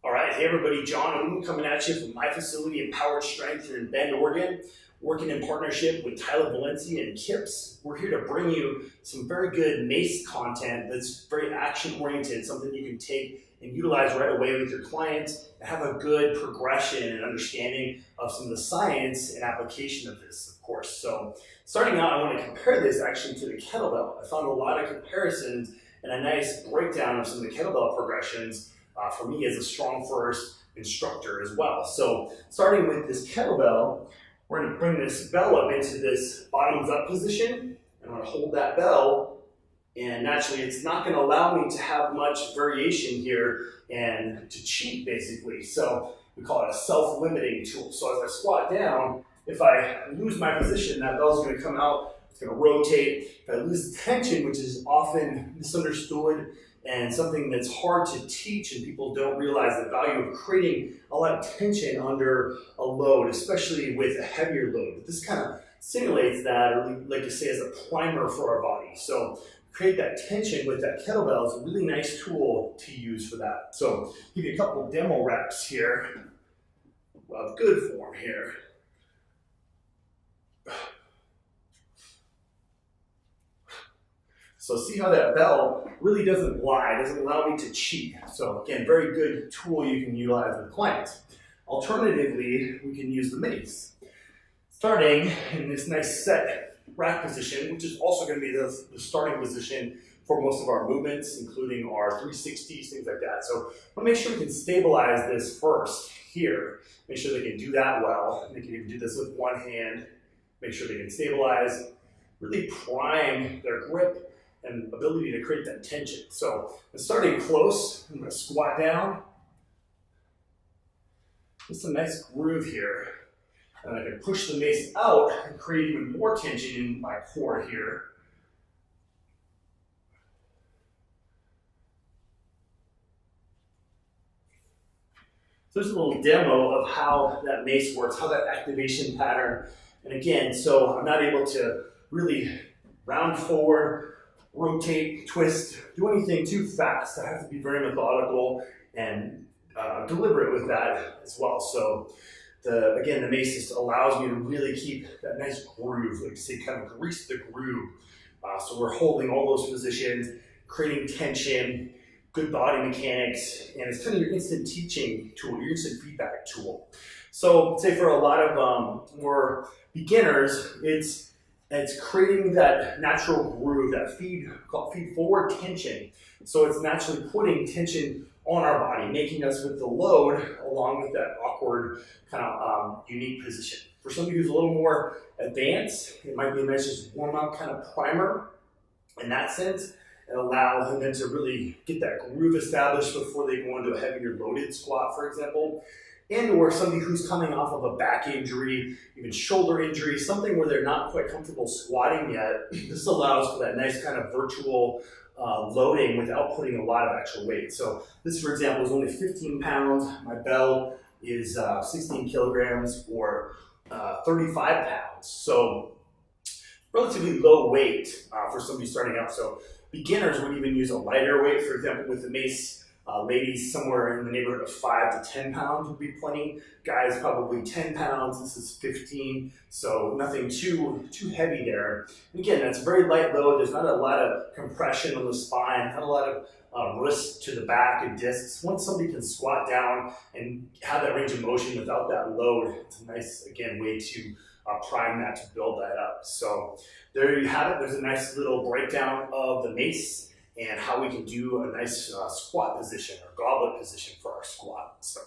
All right, hey everybody, John Odden coming at you from my facility, Empowered Strength here in Bend, Oregon, working in partnership with Tyler Valencia and KIPS. We're here to bring you some very good Mace content that's very action-oriented, something you can take and utilize right away with your clients and have a good progression and understanding of some of the science and application of this, of course. So starting out, I want to compare this actually to the kettlebell. I found a lot of comparisons and a nice breakdown of some of the kettlebell progressions for me as a strong first instructor as well. So starting with this kettlebell, we're going to bring this bell up into this bottoms up position. I'm going to hold that bell, and naturally it's not going to allow me to have much variation here and to cheat basically. So we call it a self-limiting tool. So as I squat down, if I lose my position, that bell's going to come out, it's going to rotate. If I lose tension, which is often misunderstood and something that's hard to teach, and people don't realize the value of creating a lot of tension under a load, especially with a heavier load. But this kind of simulates that, or we like to say as a primer for our body. So create that tension with that kettlebell is a really nice tool to use for that. So give you a couple demo reps here of good form here. So see how that bell really doesn't lie, doesn't allow me to cheat. So again, very good tool you can utilize with clients. Alternatively, we can use the Mace. Starting in this nice set rack position, which is also going to be the starting position for most of our movements, including our 360s, things like that. So I want to make sure we can stabilize this first here. Make sure they can do that well. They can even do this with one hand. Make sure they can stabilize, really prime their grip and ability to create that tension. So starting close, I'm going to squat down. Just a nice groove here. And I can push the Mace out and create even more tension in my core here. So there's a little demo of how that Mace works, how that activation pattern. And again, so I'm not able to really round forward, rotate, twist, do anything too fast. I have to be very methodical and deliberate with that as well. So again, the Mace just allows me to really keep that nice groove, like to say, kind of grease the groove. So we're holding all those positions, creating tension, good body mechanics, and it's kind of your instant teaching tool, your instant feedback tool. So say for a lot of more beginners, it's creating that natural groove, that feed forward tension. So it's naturally putting tension on our body, making us with the load along with that awkward kind of unique position. For somebody who's a little more advanced, it might be a nice just warm-up kind of primer in that sense, and allow them to really get that groove established before they go into a heavier loaded squat, for example. And or somebody who's coming off of a back injury, even shoulder injury, something where they're not quite comfortable squatting yet. This allows for that nice kind of virtual loading without putting a lot of actual weight. So this, for example, is only 15 pounds. My bell is 16 kilograms or 35 pounds. So relatively low weight for somebody starting out. So beginners would even use a lighter weight, for example, with the Mace. Ladies, somewhere in the neighborhood of 5 to 10 pounds would be plenty. Guys, probably 10 pounds. This is 15, so nothing too heavy there. And again, that's very light load. There's not a lot of compression on the spine, not a lot of risk to the back and discs. Once somebody can squat down and have that range of motion without that load, it's a nice, again, way to prime that, to build that up. So there you have it. There's a nice little breakdown of the Mace and how we can do a nice squat position or goblet position for our squat. So